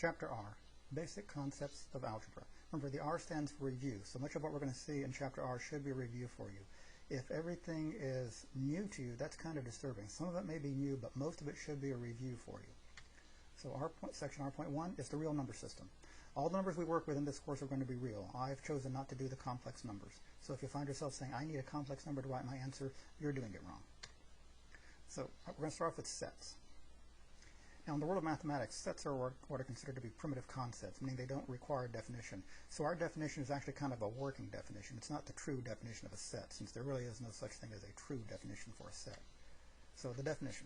Chapter R, Basic Concepts of Algebra. Remember, the R stands for review, so much of what we're going to see in Chapter R should be a review for you. If everything is new to you, that's kind of disturbing. Some of it may be new, but most of it should be a review for you. So section R.1 is the real number system. All the numbers we work with in this course are going to be real. I've chosen not to do the complex numbers. So if you find yourself saying, I need a complex number to write my answer, you're doing it wrong. So we're going to start off with sets. Now, in the world of mathematics, sets are what are considered to be primitive concepts, meaning they don't require a definition. So our definition is actually kind of a working definition. It's not the true definition of a set, since there really is no such thing as a true definition for a set. So the definition.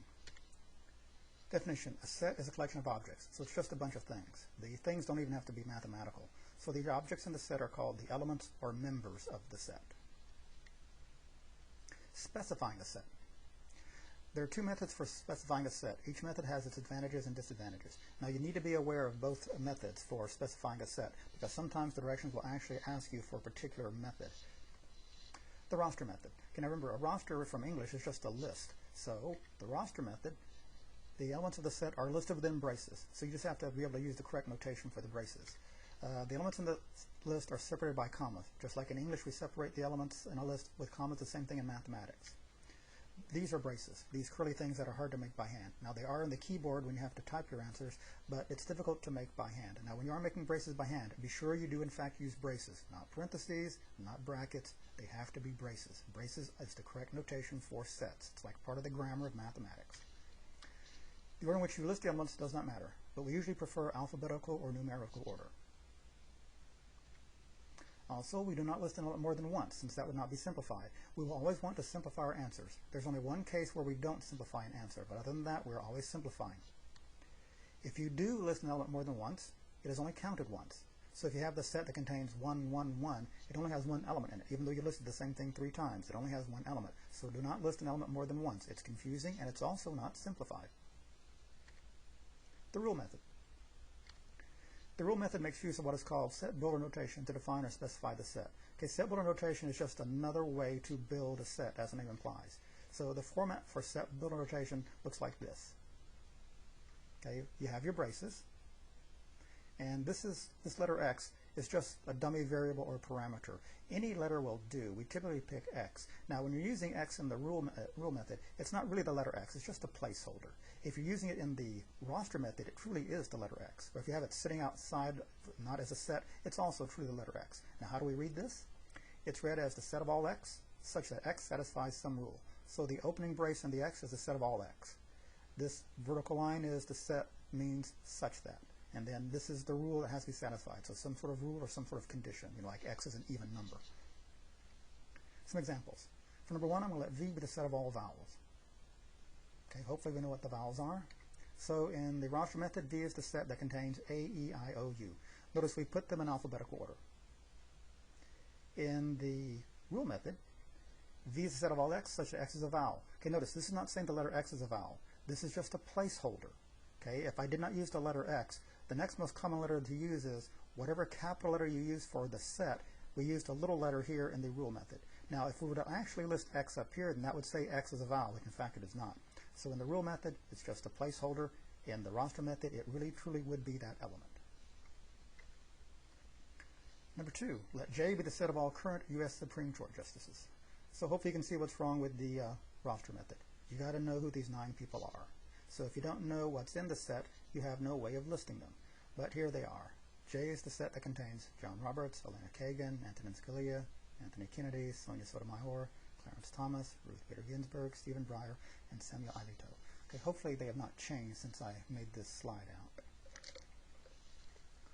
Definition, a set is a collection of objects, so it's just a bunch of things. The things don't even have to be mathematical. So the objects in the set are called the elements or members of the set. Specifying a set. There are two methods for specifying a set. Each method has its advantages and disadvantages. Now you need to be aware of both methods for specifying a set, because sometimes the directions will actually ask you for a particular method. The roster method. Now remember, a roster from English is just a list. So the roster method, the elements of the set are listed within braces. So you just have to be able to use the correct notation for the braces. The elements in the list are separated by commas. Just like in English we separate the elements in a list with commas, the same thing in mathematics. These are braces, these curly things that are hard to make by hand. Now they are in the keyboard when you have to type your answers, but it's difficult to make by hand. Now when you are making braces by hand, be sure you do in fact use braces, not parentheses, not brackets. They have to be braces. Braces is the correct notation for sets. It's like part of the grammar of mathematics. The order in which you list the elements does not matter, but we usually prefer alphabetical or numerical order. Also, we do not list an element more than once, since that would not be simplified. We will always want to simplify our answers. There's only one case where we don't simplify an answer, but other than that, we're always simplifying. If you do list an element more than once, it is only counted once. So if you have the set that contains 1, 1, 1, it only has one element in it. Even though you listed the same thing 3 times, it only has one element. So do not list an element more than once. It's confusing, and it's also not simplified. The rule method. The rule method makes use of what is called set builder notation to define or specify the set. Okay, set builder notation is just another way to build a set, as the name implies. So the format for set builder notation looks like this. Okay, you have your braces, and this letter X is just a dummy variable or parameter. Any letter will do. We typically pick X. Now when you're using X in the rule method, it's not really the letter X, it's just a placeholder. If you're using it in the roster method, it truly is the letter X. Or if you have it sitting outside, not as a set, it's also truly the letter X. Now how do we read this? It's read as the set of all X, such that X satisfies some rule. So the opening brace in the X is the set of all X. This vertical line is the set means such that. And then this is the rule that has to be satisfied. So some sort of rule or some sort of condition, like X is an even number. Some examples. For number 1, I'm going to let V be the set of all vowels. Okay, hopefully we know what the vowels are. So in the roster method, V is the set that contains A, E, I, O, U. Notice we put them in alphabetical order. In the rule method, V is the set of all X such that X is a vowel. Okay, notice this is not saying the letter X is a vowel. This is just a placeholder. Okay, if I did not use the letter X, the next most common letter to use is whatever capital letter you use for the set, we used a little letter here in the rule method. Now if we were to actually list X up here, then that would say X is a vowel, which in fact it is not. So in the rule method, it's just a placeholder. In the roster method, it really truly would be that element. Number 2, let J be the set of all current U.S. Supreme Court justices. So hopefully you can see what's wrong with the roster method. You got to know who these 9 people are. So if you don't know what's in the set, you have no way of listing them. But here they are. J is the set that contains John Roberts, Elena Kagan, Antonin Scalia, Anthony Kennedy, Sonia Sotomayor, Clarence Thomas, Ruth Bader Ginsburg, Stephen Breyer, and Samuel Alito. Okay, hopefully they have not changed since I made this slide out.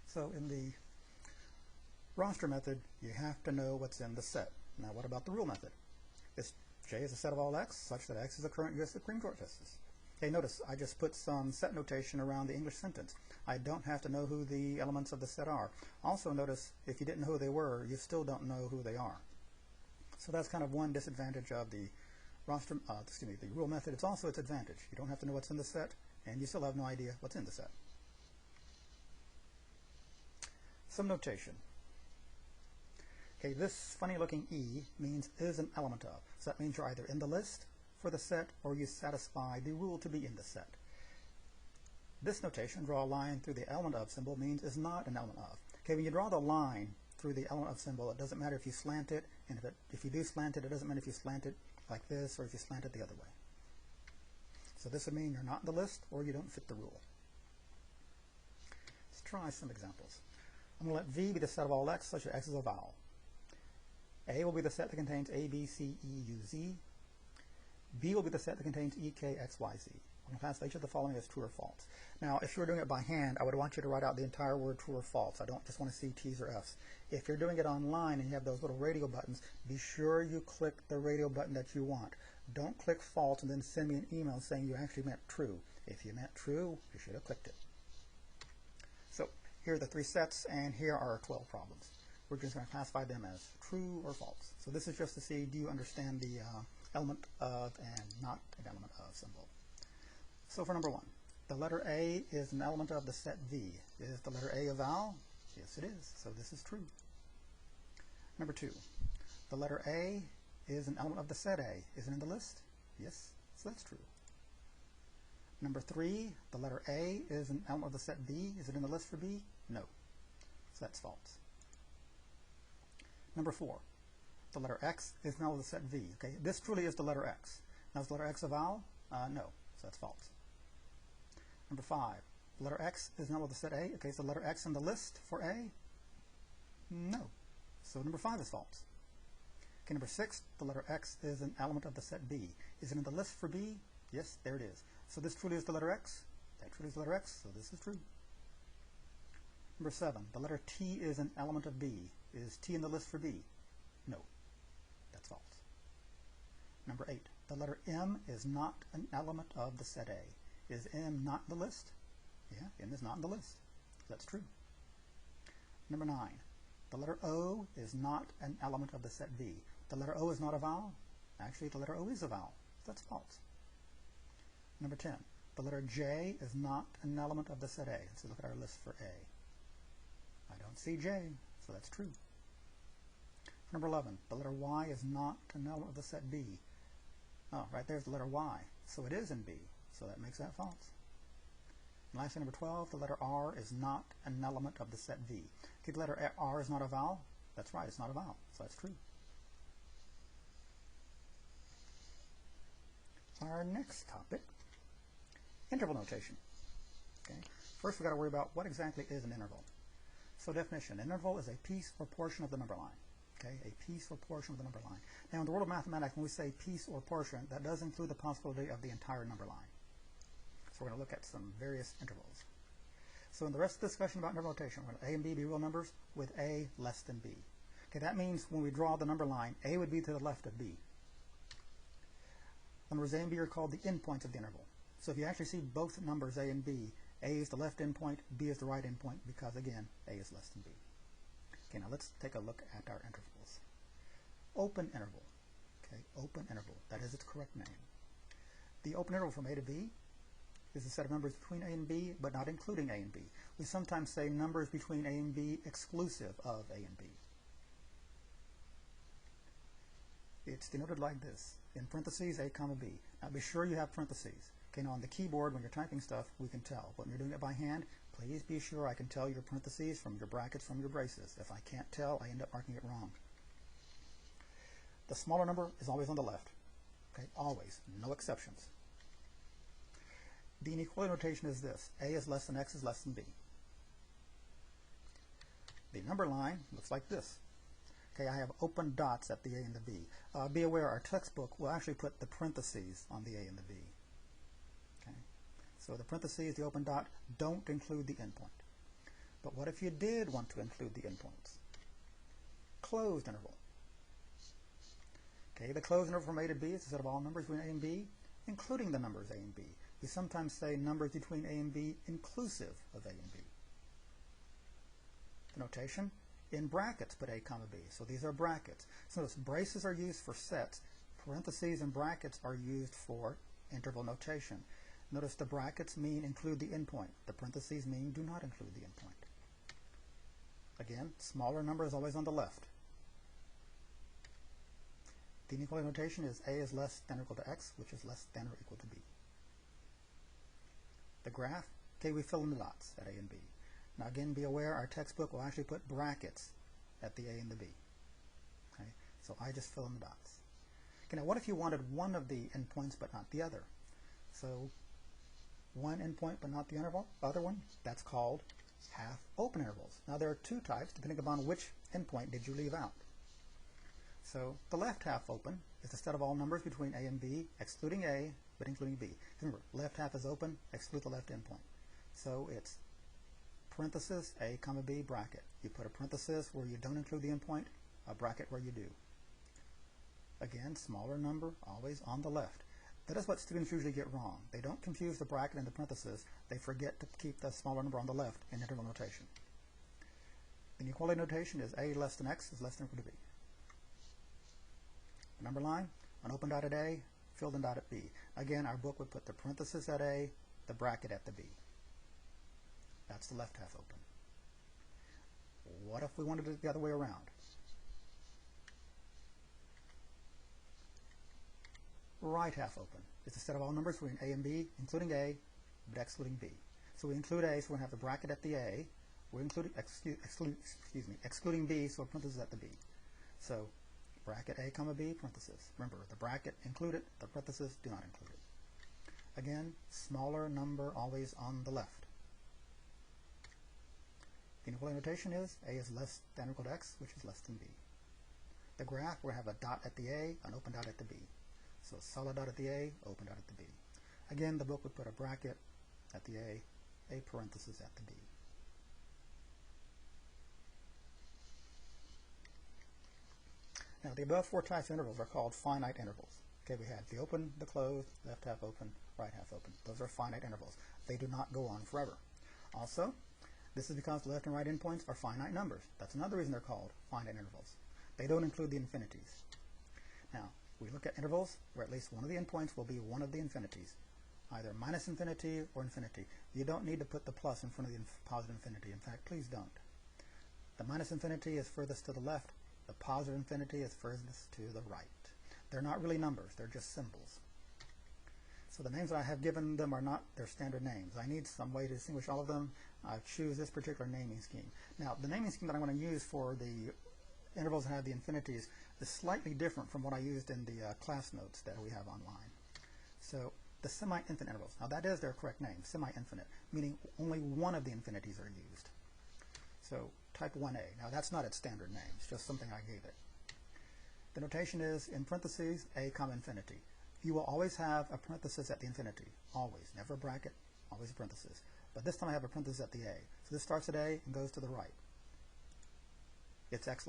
So in the roster method, you have to know what's in the set. Now what about the rule method? J is a set of all X such that X is a current U.S. Supreme Court justice. Okay, notice I just put some set notation around the English sentence. I don't have to know who the elements of the set are. Also notice, if you didn't know who they were, you still don't know who they are. So that's kind of one disadvantage of the the rule method. It's also its advantage. You don't have to know what's in the set, and you still have no idea what's in the set. Some notation. Okay, this funny looking E means is an element of. So that means you're either in the list for the set or you satisfy the rule to be in the set. This notation, draw a line through the element of symbol, means is not an element of. Okay, when you draw the line through the element of symbol, it doesn't matter if you slant it, and if you do slant it, it doesn't matter if you slant it like this or if you slant it the other way. So this would mean you're not in the list or you don't fit the rule. Let's try some examples. I'm going to let V be the set of all x such that x is a vowel. A will be the set that contains A, B, C, E, U, Z. B will be the set that contains E, K, X, Y, Z. I'm going to classify each of the following as true or false. Now, if you were doing it by hand, I would want you to write out the entire word true or false. I don't just want to see T's or F's. If you're doing it online and you have those little radio buttons, be sure you click the radio button that you want. Don't click false and then send me an email saying you actually meant true. If you meant true, you should have clicked it. So here are the 3 sets, and here are our 12 problems. We're just going to classify them as true or false. So this is just to see, do you understand the element of and not an element of symbol. So for number 1, the letter A is an element of the set V. Is the letter A a vowel? Yes, it is. So this is true. Number 2, the letter A is an element of the set A. Is it in the list? Yes, so that's true. Number 3, the letter A is an element of the set B. Is it in the list for B? No, so that's false. Number 4, the letter X is an element of the set V. Okay, this truly is the letter X. Now is the letter X a vowel? No, so that's false. Number 5, the letter X is an element of the set A. Okay, is the letter X in the list for A? No, so number 5 is false. Okay, number 6, the letter X is an element of the set B. Is it in the list for B? Yes, there it is. So this truly is the letter X. That truly is the letter X, so this is true. Number 7, the letter T is an element of B. Is T in the list for B? No, that's false. Number 8, the letter M is not an element of the set A. Is M not in the list? Yeah, M is not in the list. That's true. Number 9, the letter O is not an element of the set V. The letter O is not a vowel? Actually, the letter O is a vowel. That's false. Number 10, the letter J is not an element of the set A. Let's look at our list for A. I don't see J, so that's true. Number 11, the letter Y is not an element of the set B. Oh, right there's the letter Y, so it is in B, so that makes that false. And lastly, number 12, the letter R is not an element of the set V. Okay, the letter R is not a vowel? That's right, it's not a vowel, so that's true. Our next topic, interval notation. Okay. First, we've got to worry about what exactly is an interval. So definition, an interval is a piece or portion of the number line. Okay, a piece or portion of the number line. Now, in the world of mathematics, when we say piece or portion, that does include the possibility of the entire number line. So we're going to look at some various intervals. So in the rest of the discussion about interval notation, we're going to A and B be real numbers with A less than B. Okay, that means when we draw the number line, A would be to the left of B. Numbers A and B are called the endpoints of the interval. So if you actually see both numbers A and B, A is the left endpoint, B is the right endpoint, because again, A is less than B. Okay, now let's take a look at our intervals. Open interval. Okay, open interval. That is its correct name. The open interval from A to B is a set of numbers between A and B, but not including A and B. We sometimes say numbers between A and B exclusive of A and B. It's denoted like this, in parentheses, A comma B. Now be sure you have parentheses. Okay, now on the keyboard, when you're typing stuff, we can tell. But when you're doing it by hand, please be sure I can tell your parentheses from your brackets from your braces. If I can't tell, I end up marking it wrong. The smaller number is always on the left. Okay, always, no exceptions. The inequality notation is this. A is less than X is less than B. The number line looks like this. Okay, I have open dots at the A and the B. Be aware our textbook will actually put the parentheses on the A and the B. Okay, so the parentheses, the open dot, don't include the endpoint. But what if you did want to include the endpoints? Closed interval. Okay, the closed interval from A to B is a set of all numbers between A and B, including the numbers A and B. We sometimes say numbers between A and B inclusive of A and B. The notation, in brackets put A comma B. So these are brackets. So notice braces are used for sets. Parentheses and brackets are used for interval notation. Notice the brackets mean include the endpoint. The parentheses mean do not include the endpoint. Again, smaller number is always on the left. The inequality notation is A is less than or equal to X, which is less than or equal to B. The graph Okay, we fill in the dots at A and B. Now again, be aware our textbook will actually put brackets at the A and the B. Okay, so I just fill in the dots. Okay, now what if you wanted one of the endpoints but not the other? So one endpoint but not the other one, that's called half open intervals. Now there are two types depending upon which endpoint did you leave out. So the left half open is the set of all numbers between A and B, excluding A but including B. Remember, left half is open, exclude the left endpoint. So it's parenthesis A comma B bracket. You put a parenthesis where you don't include the endpoint, a bracket where you do. Again, smaller number always on the left. That is what students usually get wrong. They don't confuse the bracket and the parenthesis. They forget to keep the smaller number on the left in interval notation. Inequality notation is A less than X is less than or equal to B. The number line, an open dot at A, filled in dot at B. Again, our book would put the parenthesis at A, the bracket at the B. That's the left half open. What if we wanted it the other way around? Right half open is the set of all numbers between A and B, including A, but excluding B. So we include A, so we're going to have the bracket at the A. We're excluding B, so a parenthesis at the B. So bracket A comma B, parenthesis. Remember, the bracket include it, the parenthesis do not include it. Again, smaller number always on the left. The inequality notation is A is less than or equal to X, which is less than B. The graph, we're going to have a dot at the A, an open dot at the B. So solid dot at the A, open dot at the B. Again, the book would put a bracket at the A parenthesis at the B. Now, the above four types of intervals are called finite intervals. Okay, we had the open, the closed, left half open, right half open. Those are finite intervals. They do not go on forever. Also, this is because the left and right endpoints are finite numbers. That's another reason they're called finite intervals. They don't include the infinities. Now, we look at intervals where at least one of the endpoints will be one of the infinities, either minus infinity or infinity. You don't need to put the plus in front of the positive infinity. In fact, please don't. The minus infinity is furthest to the left. The positive infinity is furthest to the right. They're not really numbers. They're just symbols. So the names that I have given them are not their standard names. I need some way to distinguish all of them. I choose this particular naming scheme. Now, the naming scheme that I'm going to use for the intervals that have the infinities is slightly different from what I used in the class notes that we have online. So the semi-infinite intervals. Now that is their correct name, semi-infinite, meaning only one of the infinities are used. So type 1a. Now that's not its standard name. It's just something I gave it. The notation is in parentheses A comma infinity. You will always have a parenthesis at the infinity. Always. Never a bracket. Always a parenthesis. But this time I have a parenthesis at the A. So this starts at A and goes to the right. It's x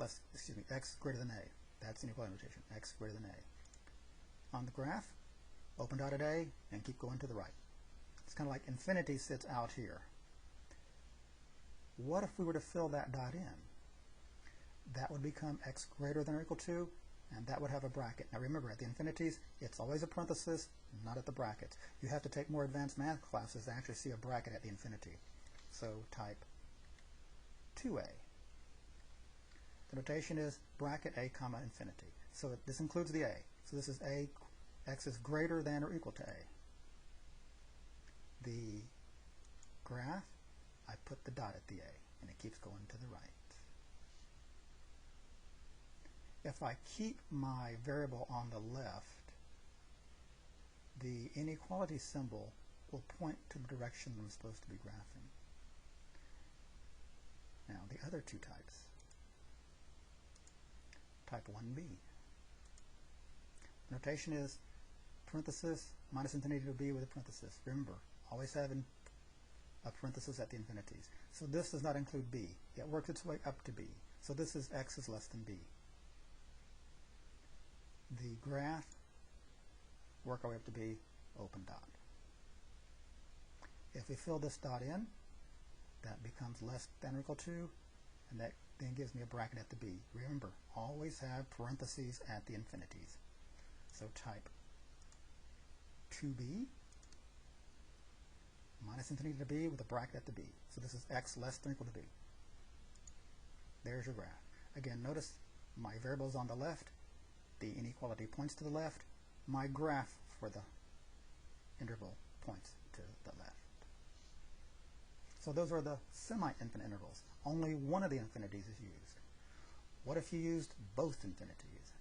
greater than A. That's inequality notation. X greater than A. On the graph, open dot at A and keep going to the right. It's kind of like infinity sits out here. What if we were to fill that dot in? That would become x greater than or equal to, and that would have a bracket. Now remember, at the infinities, it's always a parenthesis, not at the brackets. You have to take more advanced math classes to actually see a bracket at the infinity. So type 2a. The notation is bracket A comma infinity. So this includes the A. So this is A, x is greater than or equal to A. The graph, I put the dot at the A, and it keeps going to the right. If I keep my variable on the left, the inequality symbol will point to the direction I'm supposed to be graphing. Now, the other two types. Type 1b. Notation is parenthesis minus infinity to b with a parenthesis. Remember, always having a parenthesis at the infinities. So this does not include b. It works its way up to b. So this is x is less than b. The graph, work our way up to b, open dot. If we fill this dot in, that becomes less than or equal to, and that then gives me a bracket at the b. Remember, always have parentheses at the infinities. So type 2b, minus infinity to b with a bracket at the b. So this is x less than or equal to b. There's your graph. Again, notice my variable is on the left. The inequality points to the left. My graph for the interval points to the left. So those are the semi-infinite intervals. Only one of the infinities is used. What if you used both infinities?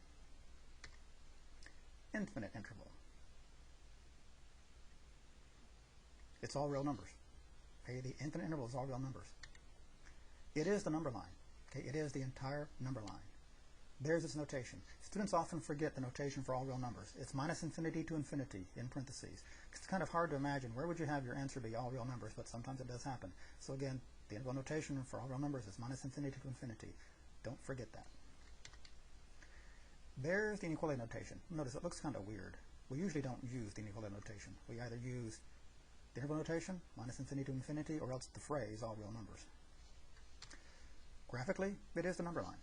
Infinite interval. It's all real numbers. Okay, the infinite interval is all real numbers. It is the number line. Okay, it is the entire number line. There's its notation. Students often forget the notation for all real numbers. It's minus infinity to infinity in parentheses. It's kind of hard to imagine where would you have your answer be all real numbers, but sometimes it does happen. So again, the interval notation for all real numbers is minus infinity to infinity. Don't forget that. There's the inequality notation. Notice it looks kind of weird. We usually don't use the inequality notation. We either use the interval notation, minus infinity to infinity, or else the phrase all real numbers. Graphically, it is the number line.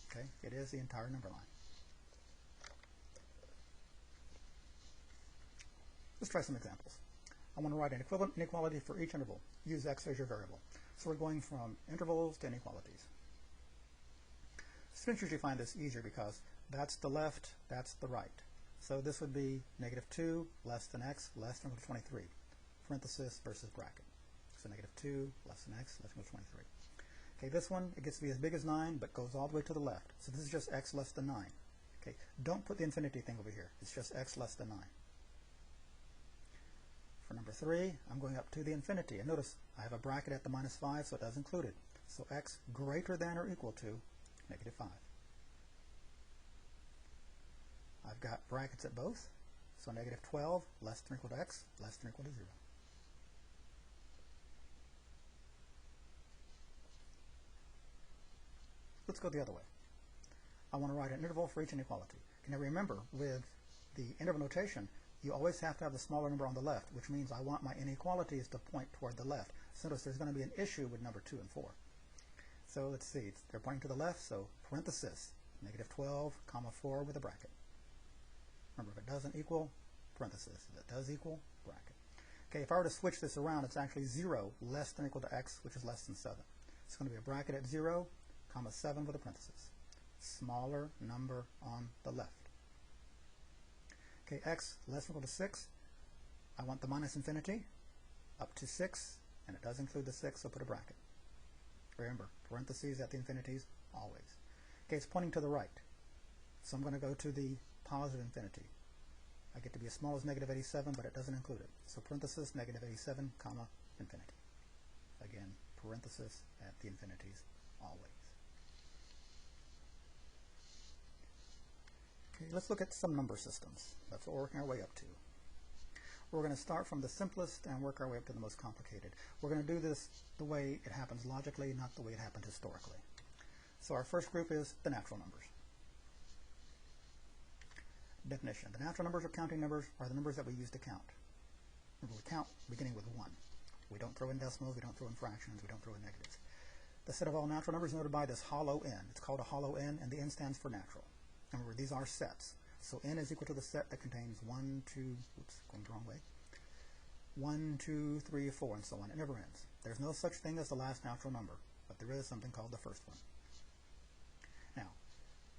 Okay, it is the entire number line. Let's try some examples. I want to write an equivalent inequality for each interval. Use x as your variable. So we're going from intervals to inequalities. Students usually find this easier because that's the left, that's the right. So this would be -2 less than x less than or equal to 23. Parenthesis versus bracket. So -2 less than x less than or equal to 23. Okay, this one, it gets to be as big as 9, but goes all the way to the left. So this is just x less than 9. Okay, don't put the infinity thing over here. It's just x less than 9. For number 3, I'm going up to the infinity. And notice, I have a bracket at the -5, so it does include it. So x greater than or equal to -5. I've got brackets at both. So -12 less than or equal to x less than or equal to 0. Let's go the other way. I want to write an interval for each inequality. Now remember, with the interval notation, you always have to have the smaller number on the left, which means I want my inequalities to point toward the left. So notice there's going to be an issue with number 2 and 4. So let's see, they're pointing to the left, so parenthesis, -12, comma 4 with a bracket. Remember, if it doesn't equal, parenthesis. If it does equal, bracket. Okay, if I were to switch this around, it's actually 0 less than or equal to x, which is less than 7. It's going to be a bracket at 0, comma 7 with a parenthesis. Smaller number on the left. Okay, x less than or equal to 6. I want the minus infinity up to 6, and it does include the 6, so put a bracket. Remember, parentheses at the infinities, always. Okay, it's pointing to the right. So I'm going to go to the positive infinity. I get to be as small as -87, but it doesn't include it. So parenthesis, -87, comma, infinity. Again, parenthesis at the infinities, always. Okay, let's look at some number systems. That's what we're working our way up to. We're going to start from the simplest and work our way up to the most complicated. We're going to do this the way it happens logically, not the way it happened historically. So our first group is the natural numbers. Definition. The natural numbers or counting numbers are the numbers that we use to count. Remember, we count beginning with 1. We don't throw in decimals, we don't throw in fractions, we don't throw in negatives. The set of all natural numbers is noted by this hollow n. It's called a hollow n, and the n stands for natural. Remember, these are sets. So n is equal to the set that contains 1, 2, oops, going the wrong way, 1, 2, 3, 4, and so on. It never ends. There's no such thing as the last natural number, but there is something called the first one. Now,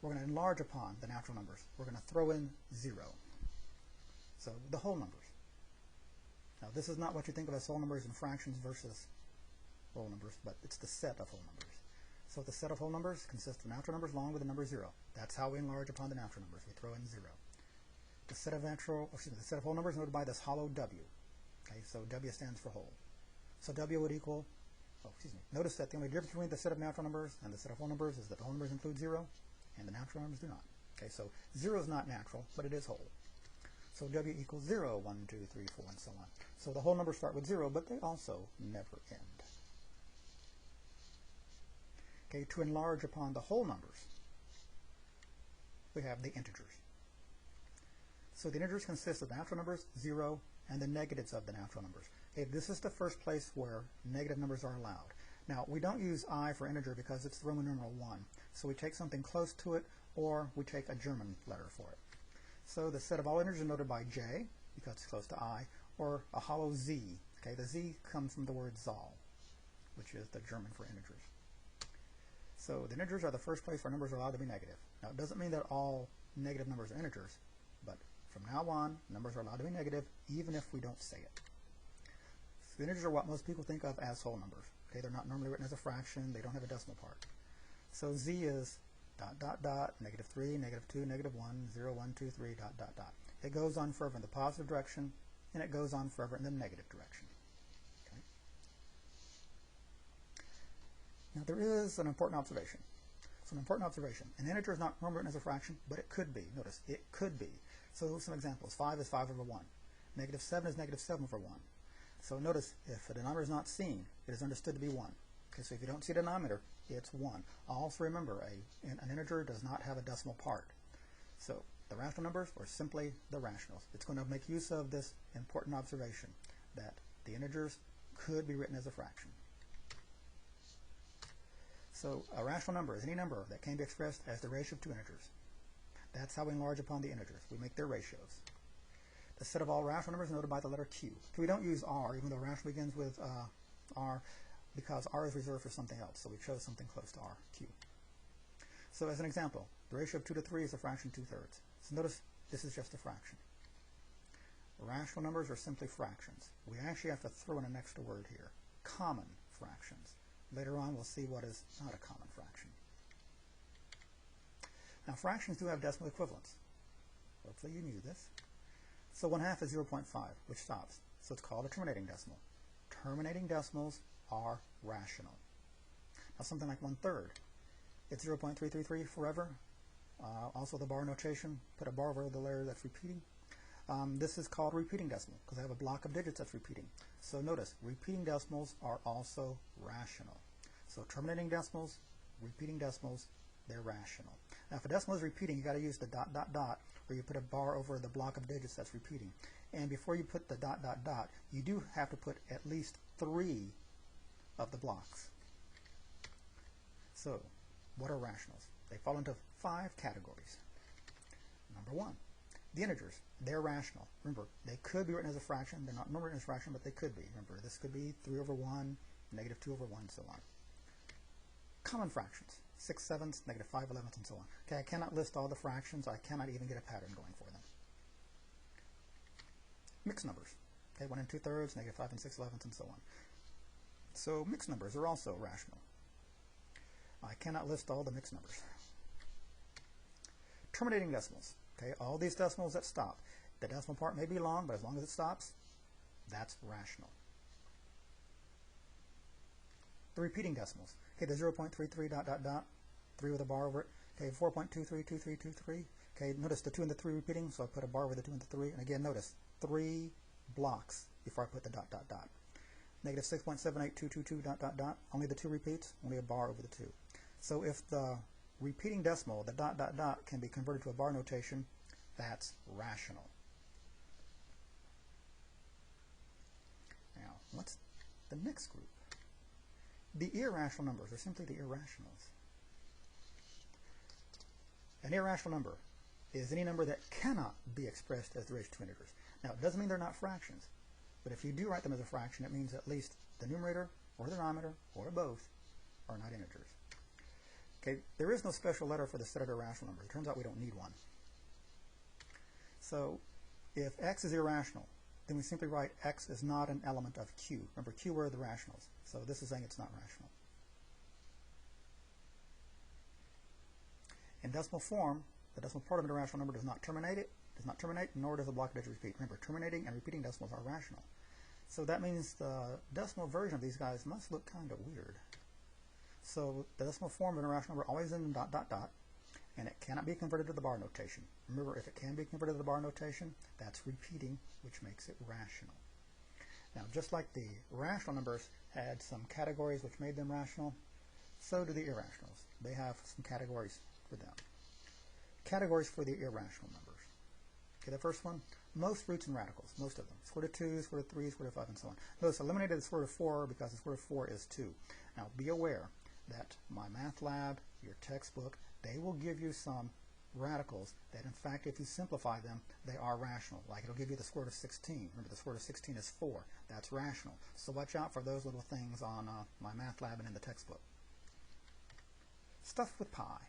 we're going to enlarge upon the natural numbers. We're going to throw in 0. So the whole numbers. Now, this is not what you think of as whole numbers and fractions versus whole numbers, but it's the set of whole numbers. So the set of whole numbers consists of natural numbers along with the number 0. That's how we enlarge upon the natural numbers. We throw in 0. The set of the set of whole numbers is noted by this hollow w. Okay, so w stands for whole. So w would equal, notice that the only difference between the set of natural numbers and the set of whole numbers is that the whole numbers include 0 and the natural numbers do not. Okay, so 0 is not natural, but it is whole. So w equals 0, 1, 2, 3, 4, and so on. So the whole numbers start with 0, but they also never end. Okay, to enlarge upon the whole numbers, we have the integers. So the integers consist of the natural numbers, 0, and the negatives of the natural numbers. Okay, this is the first place where negative numbers are allowed. Now, we don't use I for integer because it's the Roman numeral 1. So we take something close to it, or we take a German letter for it. So the set of all integers is noted by J, because it's close to I, or a hollow Z. Okay, the Z comes from the word Zahl, which is the German for integers. So the integers are the first place where numbers are allowed to be negative. Now, it doesn't mean that all negative numbers are integers, but from now on, numbers are allowed to be negative even if we don't say it. So the integers are what most people think of as whole numbers. Okay, they're not normally written as a fraction. They don't have a decimal part. So z is ... -3, -2, -1, 0, 1, 2, 3, ... It goes on forever in the positive direction, and it goes on forever in the negative direction. Okay. Now there is an important observation. So an important observation. An integer is not normally written as a fraction, but it could be. Notice, it could be. So some examples. 5 is 5 over 1. -7 is -7 over 1. So notice, if a denominator is not seen, it is understood to be 1. Okay, so if you don't see a denominator, it's 1. Also remember, an integer does not have a decimal part. So the rational numbers are simply the rationals. It's going to make use of this important observation that the integers could be written as a fraction. So a rational number is any number that can be expressed as the ratio of two integers. That's how we enlarge upon the integers. We make their ratios. The set of all rational numbers is noted by the letter Q. So we don't use R, even though rational begins with R, because R is reserved for something else. So we chose something close to R, Q. So as an example, the ratio of 2 to 3 is a fraction 2/3. So notice this is just a fraction. Rational numbers are simply fractions. We actually have to throw in an extra word here, common fractions. Later on we'll see what is not a common fraction. Now fractions do have decimal equivalents. Hopefully you knew this. So 1/2 is 0.5, which stops. So it's called a terminating decimal. Terminating decimals are rational. Now something like 1/3. It's 0.333 forever. Also the bar notation, put a bar over the layer that's repeating. This is called repeating decimal because I have a block of digits that's repeating. So notice, repeating decimals are also rational. So terminating decimals, repeating decimals, they're rational. Now if a decimal is repeating, you got to use the ... where you put a bar over the block of digits that's repeating. And before you put the ... you do have to put at least 3 of the blocks. So what are rationals? They fall into 5 categories. Number 1, the integers. They're rational. Remember, they could be written as a fraction. They're not normally written as a fraction, but they could be. Remember, this could be 3 over 1, -2 over 1, and so on. Common fractions, 6/7, -5/11, and so on. Okay, I cannot list all the fractions. I cannot even get a pattern going for them. Mixed numbers. Okay, 1 and 2/3, -5 and 6/11, and so on. So mixed numbers are also rational. I cannot list all the mixed numbers. Terminating decimals. Okay, all these decimals that stop. The decimal part may be long, but as long as it stops, that's rational. The repeating decimals. Okay, the 0.33 ... 3 with a bar over it. Okay, 4.232323. Okay, notice the 2 and the 3 repeating, so I put a bar over the 2 and the 3. And again, notice 3 blocks before I put the ... -6.78222 ... Only the 2 repeats, only a bar over the 2. So if the repeating decimal, the ... can be converted to a bar notation, that's rational. Now, what's the next group? The irrational numbers are simply the irrationals. An irrational number is any number that cannot be expressed as the ratio of two integers. Now, it doesn't mean they're not fractions, but if you do write them as a fraction, it means at least the numerator or the denominator or both are not integers. Okay, there is no special letter for the set of irrational numbers. It turns out we don't need one. So if x is irrational, then we simply write x is not an element of q. Remember, q are the rationals, so this is saying it's not rational. In decimal form, the decimal part of an irrational number does not terminate, nor does the block of digits repeat. Remember, terminating and repeating decimals are rational. So that means the decimal version of these guys must look kind of weird. So the decimal form of an irrational number always ends in ... and it cannot be converted to the bar notation. Remember, if it can be converted to the bar notation, that's repeating, which makes it rational. Now, just like the rational numbers had some categories which made them rational, so do the irrationals. They have some categories for them. Categories for the irrational numbers. Okay, the first one, most roots and radicals, most of them. Square root of 2, square root of 3, square root of 5, and so on. Notice eliminated the square root of 4 because the square root of 4 is 2. Now, be aware that my math lab, your textbook, they will give you some radicals that, in fact, if you simplify them, they are rational. Like it'll give you the square root of 16. Remember, the square root of 16 is 4. That's rational. So watch out for those little things on my math lab and in the textbook. Stuff with pi.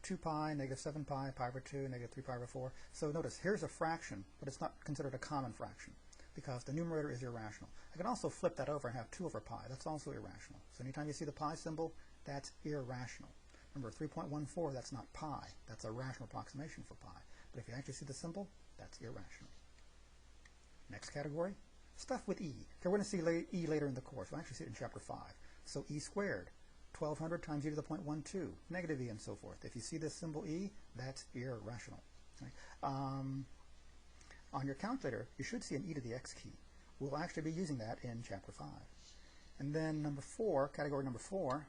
2 pi, -7 pi, pi over 2, -3 pi over 4. So notice, here's a fraction, but it's not considered a common fraction because the numerator is irrational. I can also flip that over and have 2 over pi. That's also irrational. So anytime you see the pi symbol, that's irrational. Remember, 3.14, that's not pi. That's a rational approximation for pi. But if you actually see the symbol, that's irrational. Next category, stuff with e. Okay, we're going to see e later in the course. We'll actually see it in chapter 5. So e squared, 1200 times e to the 0.12, negative e, and so forth. If you see this symbol e, that's irrational. Okay? On your calculator, you should see an e to the x key. We'll actually be using that in chapter 5. And then number 4, category number 4,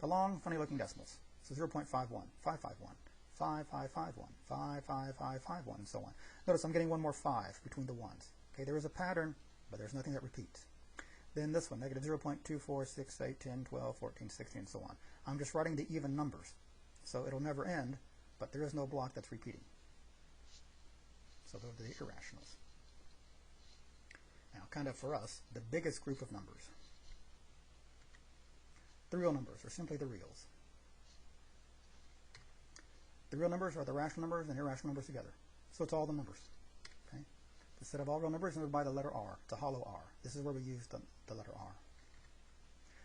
the long, funny-looking decimals. So 0.51, 551, 5551, 55551, and so on. Notice I'm getting one more 5 between the ones. Okay, there is a pattern, but there's nothing that repeats. Then this one, negative 0.24, 6, 8, 10, 12, 14, 16, and so on. I'm just writing the even numbers. So it'll never end, but there is no block that's repeating. So those are the irrationals. Now, kind of for us, the biggest group of numbers. The real numbers, or simply the reals. The real numbers are the rational numbers and irrational numbers together. So it's all the numbers. Okay? The set of all real numbers is numbered by the letter R. It's a hollow R. This is where we use the letter R.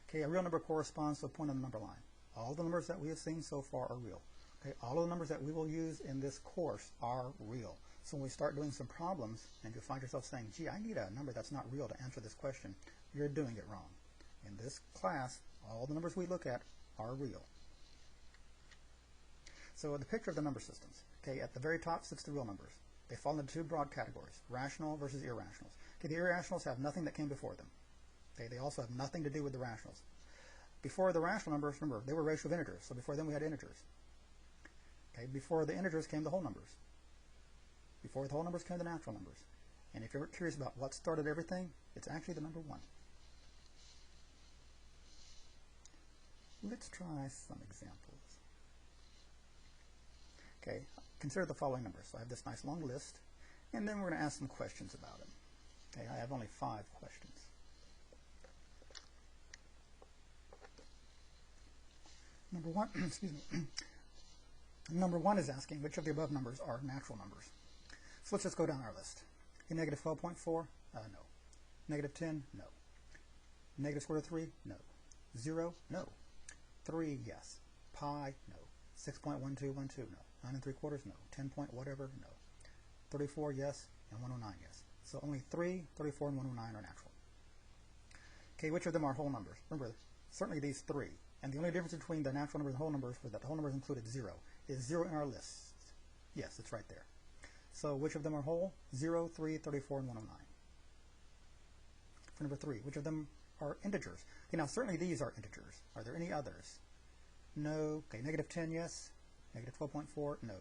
Okay, a real number corresponds to a point on the number line. All the numbers that we have seen so far are real. Okay, all of the numbers that we will use in this course are real. So when we start doing some problems and you find yourself saying, gee, I need a number that's not real to answer this question, you're doing it wrong. In this class, all the numbers we look at are real. So the picture of the number systems. Okay, at the very top sits the real numbers. They fall into 2 broad categories, rational versus irrationals. Okay, the irrationals have nothing that came before them. Okay, they also have nothing to do with the rationals. Before the rational numbers, remember, they were ratio of integers, so before them we had integers. Okay, before the integers came the whole numbers. Before the whole numbers came the natural numbers. And if you're curious about what started everything, it's actually the number 1. Let's try some examples. Okay, consider the following numbers. So I have this nice long list, and then we're going to ask some questions about them. Okay, I have only 5 questions. Number 1, excuse me. Number 1 is asking which of the above numbers are natural numbers. So let's just go down our list. Okay, negative 12.4, no. Negative 10, no. Negative square root of 3, no. 0, no. 3, yes. Pi, no. 6.1212, no. 9 3/4, no. 10 point whatever, no. 34, yes. And 109, yes. So only 3, 34, and 109 are natural. Okay, which of them are whole numbers? Remember, certainly these 3. And the only difference between the natural numbers and whole numbers was that the whole numbers included 0. Is 0 in our list? Yes, it's right there. So which of them are whole? 0, 3, 34, and 109. For number 3, which of them are integers? Okay, now certainly these are integers. Are there any others? No. Okay, negative 10, yes. Negative 12.4, no.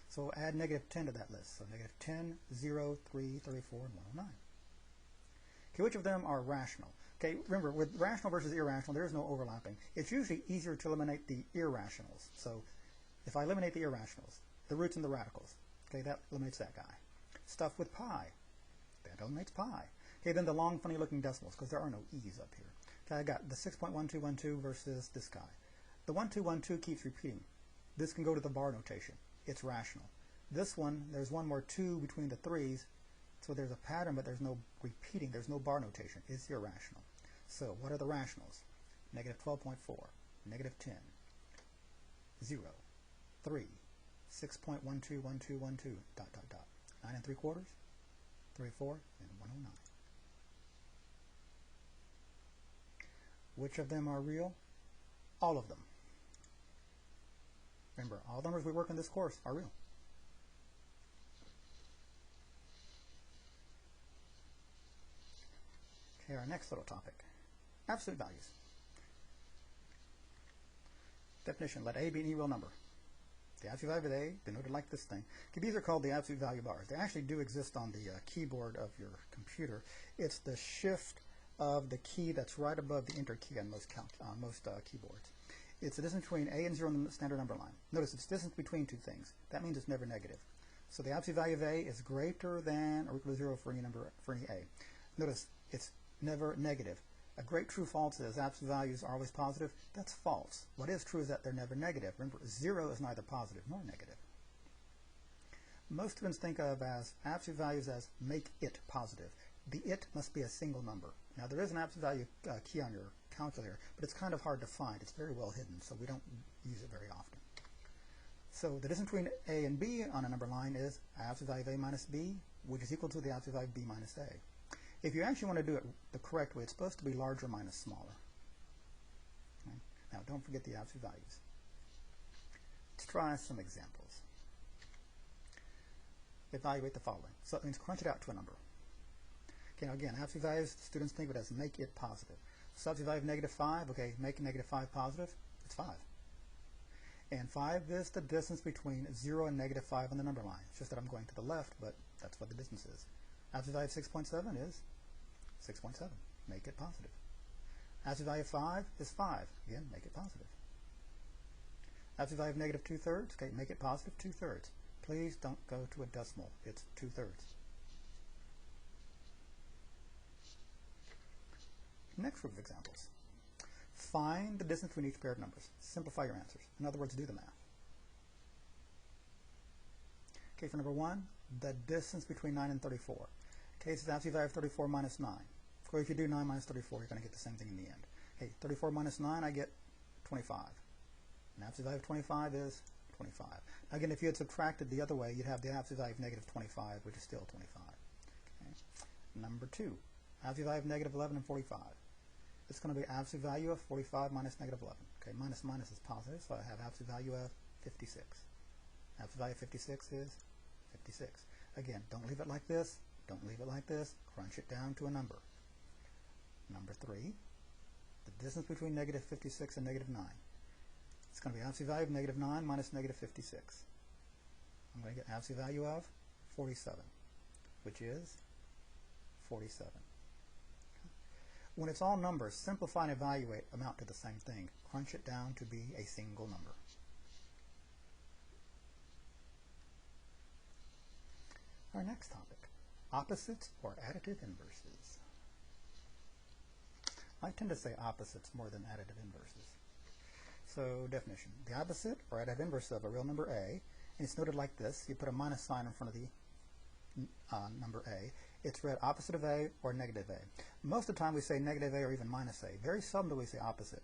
So add negative 10 to that list. So negative 10, 0, 3, 34, and 109. Okay, which of them are rational? Okay, remember, with rational versus irrational, there is no overlapping. It's usually easier to eliminate the irrationals. So if I eliminate the irrationals, the roots and the radicals, okay, that eliminates that guy. Stuff with pi, that eliminates pi. Okay, then the long, funny-looking decimals, because there are no e's up here. Okay, I got the 6.1212 versus this guy. The 1212 keeps repeating. This can go to the bar notation. It's rational. This one, there's one more 2 between the 3's, so there's a pattern, but there's no repeating. There's no bar notation. It's irrational. So what are the rationals? Negative 12.4, negative 10, 0, 3, 6.121212, dot, dot, dot. 9 3/4, 34, and 109. Which of them are real? All of them. Remember, all the numbers we work in this course are real. Okay, our next little topic. Absolute values. Definition, let A be any real number. The absolute value of A, denoted like this thing. Okay, these are called the absolute value bars. They actually do exist on the keyboard of your computer. It's the shift of the key that's right above the enter key on most keyboards. It's the distance between A and 0 on the standard number line. Notice it's distance between 2 things. That means it's never negative. So the absolute value of A is greater than or equal to 0 for any number, for any A. Notice it's never negative. A great true false is absolute values are always positive. That's false. What is true is that they're never negative. Remember, 0 is neither positive nor negative. Most students think of as absolute values as make it positive. the it must be a single number. Now there is an absolute value key on your calculator, but it's kind of hard to find. It's very well hidden, so we don't use it very often. So the distance between a and b on a number line is absolute value of a minus b, which is equal to the absolute value of b minus a. If you actually want to do it the correct way, it's supposed to be larger minus smaller. Okay? Now don't forget the absolute values. Let's try some examples. Evaluate the following. So that means crunch it out to a number. Okay, now again, absolute values, students think of it as make it positive. So absolute value of negative 5, okay, make negative 5 positive, it's 5. And 5 is the distance between 0 and negative 5 on the number line. It's just that I'm going to the left, but that's what the distance is. Absolute value of 6.7 is 6.7. Make it positive. Absolute value of 5 is 5. Again, make it positive. Absolute value of negative 2/3, okay, make it positive 2/3. Please don't go to a decimal. It's 2/3. Next group of examples. Find the distance between each pair of numbers. Simplify your answers. In other words, do the math. Okay, for number 1, the distance between 9 and 34. Okay, so the absolute value of 34 minus 9. Or if you do 9 minus 34, you're going to get the same thing in the end. Okay, 34 minus 9, I get 25. And absolute value of 25 is 25. Now again, if you had subtracted the other way, you'd have the absolute value of negative 25, which is still 25. Okay. Number 2, absolute value of negative 11 and 45. It's going to be absolute value of 45 minus negative 11. Okay, minus minus is positive, so I have absolute value of 56. Absolute value of 56 is 56. Again, don't leave it like this. Don't leave it like this. Crunch it down to a number. Number 3, the distance between negative 56 and negative 9. It's going to be absolute value of negative 9 minus negative 56. I'm going to get absolute value of 47, which is 47. When it's all numbers, simplify and evaluate amount to the same thing. Crunch it down to be a single number. Our next topic, opposites or additive inverses. I tend to say opposites more than additive inverses. So definition, the opposite or additive inverse of a real number a, and it's noted like this. You put a minus sign in front of the number a. It's read opposite of a or negative a. Most of the time we say negative a or even minus a. Very seldom do we say opposite.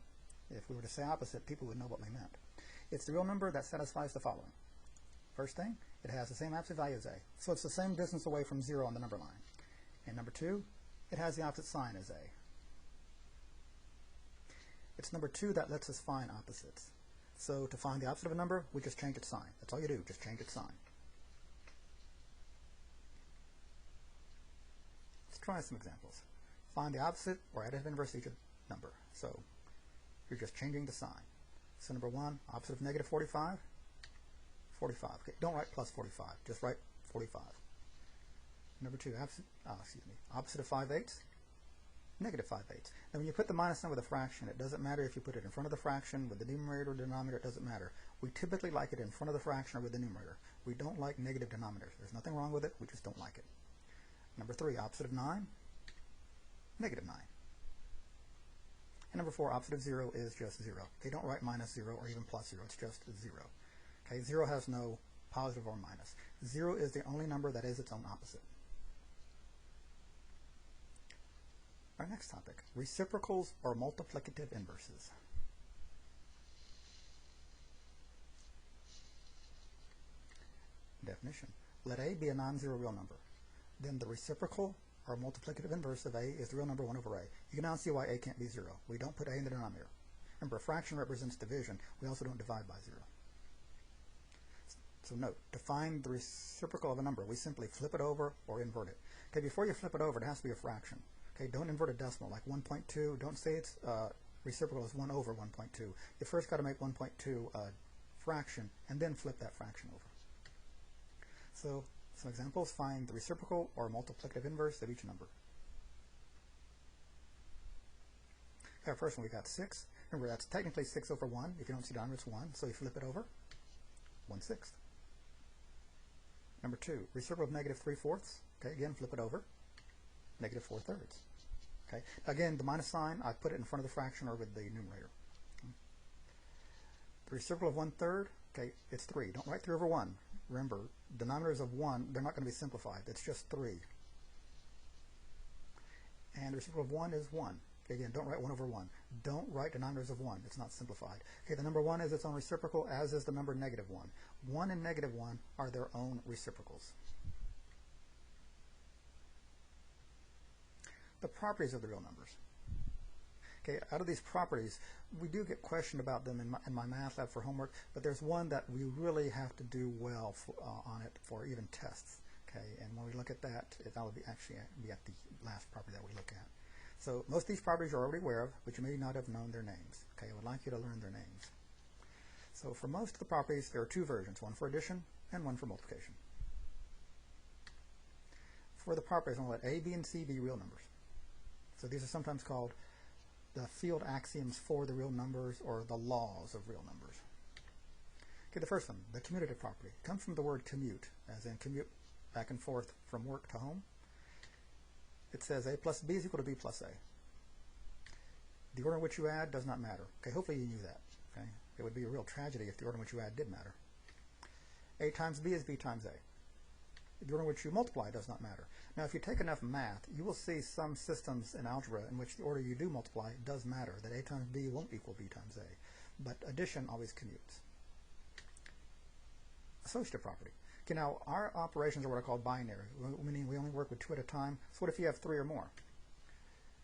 If we were to say opposite, people would know what we meant. It's the real number that satisfies the following. First thing, it has the same absolute value as a. So it's the same distance away from 0 on the number line. And number 2, it has the opposite sign as a. It's number 2 that lets us find opposites. So to find the opposite of a number, we just change its sign. That's all you do, just change its sign. Let's try some examples. Find the opposite or additive inverse of each number. So you're just changing the sign. So number 1, opposite of negative 45, 45. Okay, don't write plus 45, just write 45. Number 2, opposite of 5/8, negative 5/8. Now when you put the minus sign with a fraction, it doesn't matter if you put it in front of the fraction with the numerator or denominator, it doesn't matter. We typically like it in front of the fraction or with the numerator. We don't like negative denominators. There's nothing wrong with it, we just don't like it. Number 3, opposite of 9, negative 9. And number 4, opposite of 0 is just 0. Okay, don't write minus 0 or even plus 0, it's just 0. Okay, 0 has no positive or minus. 0 is the only number that is its own opposite. Our next topic, reciprocals or multiplicative inverses. Definition, let a be a non-zero real number. Then the reciprocal or multiplicative inverse of a is the real number 1 over a. You can now see why a can't be 0. We don't put a in the denominator. Remember, a fraction represents division. We also don't divide by 0. So note, to find the reciprocal of a number, we simply flip it over or invert it. Okay, before you flip it over, it has to be a fraction. Okay, don't invert a decimal like 1.2. Don't say its reciprocal is 1 over 1.2. You first got to make 1.2 a fraction and then flip that fraction over. So some examples, find the reciprocal or multiplicative inverse of each number. Okay, our first one, we got 6. Remember, that's technically 6 over 1. If you don't see the number, it's 1. So you flip it over, 1/6. Number 2, reciprocal of negative 3/4. Okay, again, flip it over, negative 4/3. Okay, again, the minus sign, I put it in front of the fraction or with the numerator. Okay. The reciprocal of 1/3, okay, it's 3. Don't write 3 over 1. Remember, denominators of 1, they're not going to be simplified. It's just 3. and the reciprocal of 1 is 1. Okay, again, don't write 1 over 1. Don't write denominators of 1. It's not simplified. Okay, the number 1 is its own reciprocal, as is the number negative 1. 1 and negative 1 are their own reciprocals. The properties of the real numbers. Okay, out of these properties, we do get questioned about them in my math lab for homework, but there's one that we really have to do well on it for even tests. Okay, and when we look at that, that will be actually be at the last property that we look at. So most of these properties you're already aware of, but you may not have known their names. Okay, I would like you to learn their names. So for most of the properties, there are two versions, one for addition and one for multiplication. For the properties, I'm going to let A, B, and C be real numbers. So these are sometimes called the field axioms for the real numbers, or the laws of real numbers. Okay, the first one, the commutative property, comes from the word commute, as in commute back and forth from work to home. It says A plus B is equal to B plus A. The order in which you add does not matter. Okay, hopefully you knew that. Okay, it would be a real tragedy if the order in which you add did matter. A times B is B times A. The order in which you multiply does not matter. Now, if you take enough math, you will see some systems in algebra in which the order you do multiply does matter, that A times B won't equal B times A. But addition always commutes. Associative property. Okay, now our operations are what are called binary, meaning we only work with 2 at a time. So what if you have 3 or more?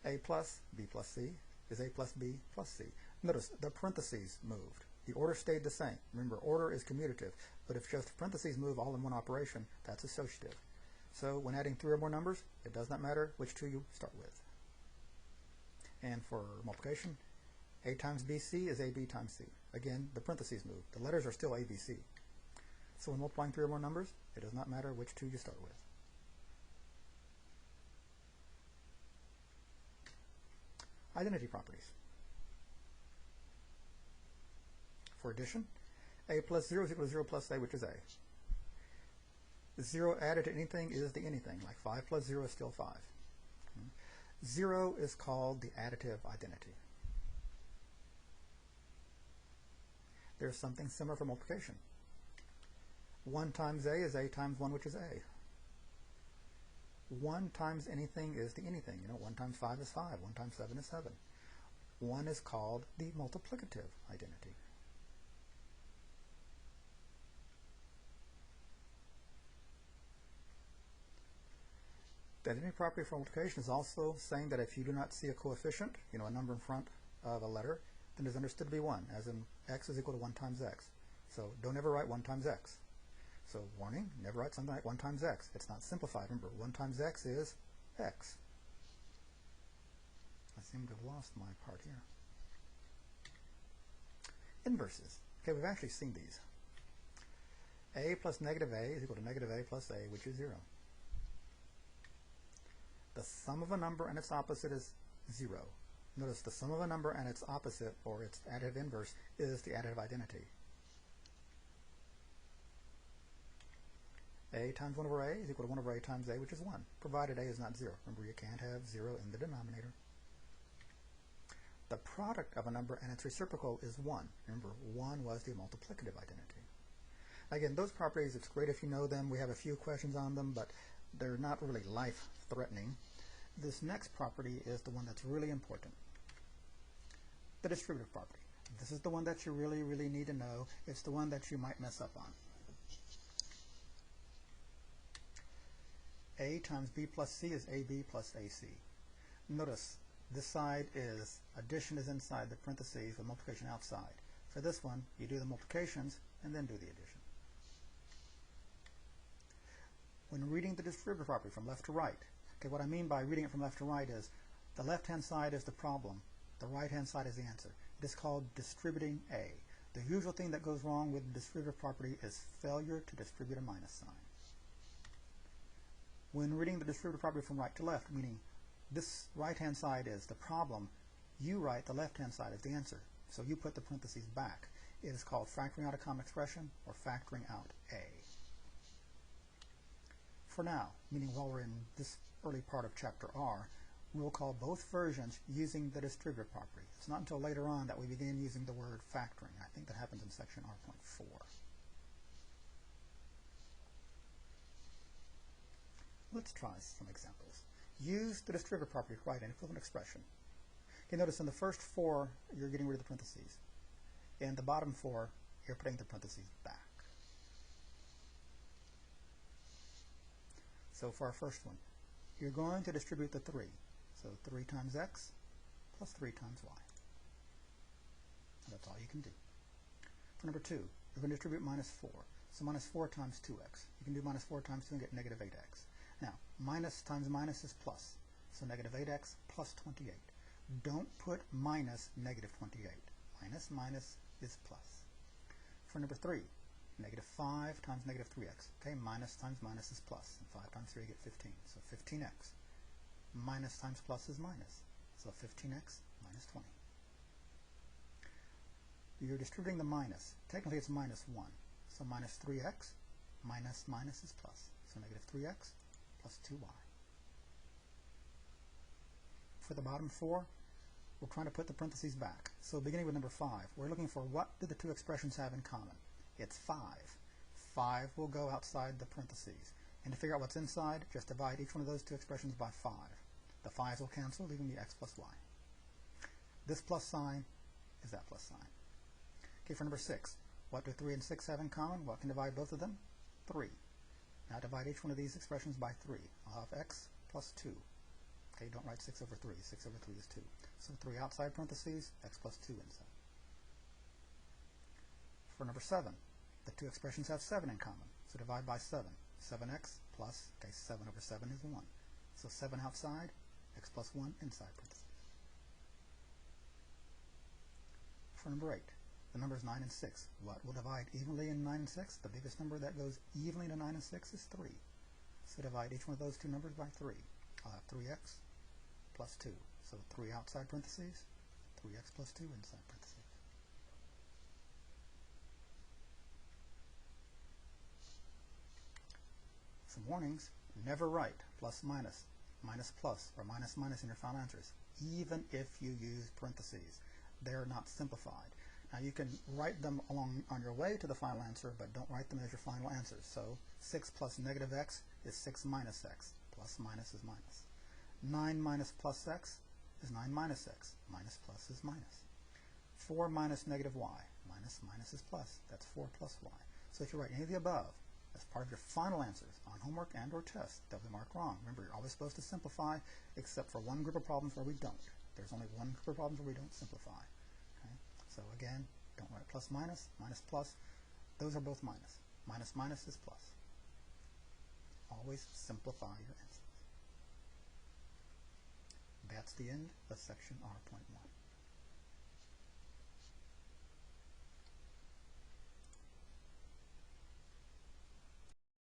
A plus B plus C is A plus B plus C. Notice the parentheses moved. The order stayed the same. Remember, order is commutative, but if just parentheses move all in one operation, that's associative. So when adding 3 or more numbers, it does not matter which 2 you start with. And for multiplication, A times BC is AB times C. Again, the parentheses move. The letters are still ABC. So when multiplying 3 or more numbers, it does not matter which 2 you start with. Identity properties. For addition, A plus 0 is equal to 0 plus A, which is A. 0 added to anything is the anything, like 5 plus 0 is still 5. 0 is called the additive identity. There's something similar for multiplication. 1 times A is A times 1, which is A. 1 times anything is the anything. 1 times 5 is 5. 1 times 7 is 7. 1 is called the multiplicative identity. The identity property for multiplication is also saying that if you do not see a coefficient, a number in front of a letter, then it is understood to be 1, as in x is equal to 1 times x. So don't ever write 1 times x. So warning, never write something like 1 times x. It's not simplified. Remember, 1 times x is x. I seem to have lost my part here. Inverses. Okay, we've actually seen these. A plus negative A is equal to negative A plus A, which is 0. The sum of a number and its opposite is 0. Notice the sum of a number and its opposite, or its additive inverse, is the additive identity. A times 1 over A is equal to 1 over A times A, which is 1, provided A is not 0. Remember, you can't have 0 in the denominator. The product of a number and its reciprocal is 1. Remember, 1 was the multiplicative identity. Again, those properties, it's great if you know them. We have a few questions on them, but they're not really life-threatening. This next property is the one that's really important. The distributive property. This is the one that you really, really need to know. It's the one that you might mess up on. A times B plus C is AB plus AC. Notice this side is addition is inside the parentheses with multiplication outside. For this one, you do the multiplications and then do the addition. When reading the distributive property from left to right, okay, what I mean by reading it from left to right is the left-hand side is the problem, the right-hand side is the answer. It is called distributing A. The usual thing that goes wrong with the distributive property is failure to distribute a minus sign. When reading the distributive property from right to left, meaning this right-hand side is the problem, you write the left-hand side as the answer. So you put the parentheses back. It is called factoring out a common expression or factoring out A. For now, meaning while we're in this early part of Chapter R, we will call both versions using the distributive property. It's not until later on that we begin using the word factoring. I think that happens in section R.4. Let's try some examples. use the distributive property to write an equivalent expression. Okay, notice in the first 4, you're getting rid of the parentheses. In the bottom 4, you're putting the parentheses back. So for our first one, you're going to distribute the 3. So 3 times x plus 3 times y. And that's all you can do. For number 2, you're going to distribute minus 4. So minus 4 times 2x. You can do minus 4 times 2 and get negative 8x. Now, minus times minus is plus. So negative 8x plus 28. Don't put minus negative 28. Minus minus is plus. For number 3, negative 5 times negative 3x. Okay, minus times minus is plus. And 5 times 3 you get 15. So 15x. Minus times plus is minus. So 15x minus 20. You're distributing the minus. Technically it's minus 1. So minus 3x minus minus is plus. So negative 3x plus 2y. For the bottom 4, we're trying to put the parentheses back. So beginning with number 5, we're looking for what do the two expressions have in common. It's 5. 5 will go outside the parentheses. And to figure out what's inside, just divide each one of those two expressions by 5. The 5's will cancel, leaving me x plus y. This plus sign is that plus sign. Okay, for number 6, what do 3 and 6 have in common? What can divide both of them? 3. Now divide each one of these expressions by 3. I'll have x plus 2. Okay, don't write 6 over 3. 6 over 3 is 2. So 3 outside parentheses, x plus 2 inside. For number 7, the two expressions have 7 in common. So divide by 7. 7x plus, okay, 7 over 7 is 1. So 7 outside, x plus 1 inside parentheses. For number 8, the numbers 9 and 6. What will divide evenly in 9 and 6? The biggest number that goes evenly to 9 and 6 is 3. So divide each one of those two numbers by 3. I'll have 3x plus 2. So 3 outside parentheses, 3x plus 2 inside parentheses. Some warnings: never write plus minus, minus plus, or minus minus in your final answers, even if you use parentheses. They're not simplified. Now you can write them along on your way to the final answer, but don't write them as your final answers. So 6 plus negative x is 6 minus x. Plus minus is minus. 9 minus plus x is 9 minus x. Minus plus is minus. 4 minus negative y. Minus minus is plus. That's 4 plus y. So if you write any of the above as part of your final answers on homework and or tests, they'll be marked wrong. Remember, you're always supposed to simplify, except for one group of problems where we don't. There's only one group of problems where we don't simplify. Okay? So again, don't write plus minus, minus plus. Those are both minus. Minus minus is plus. Always simplify your answers. That's the end of section R.1.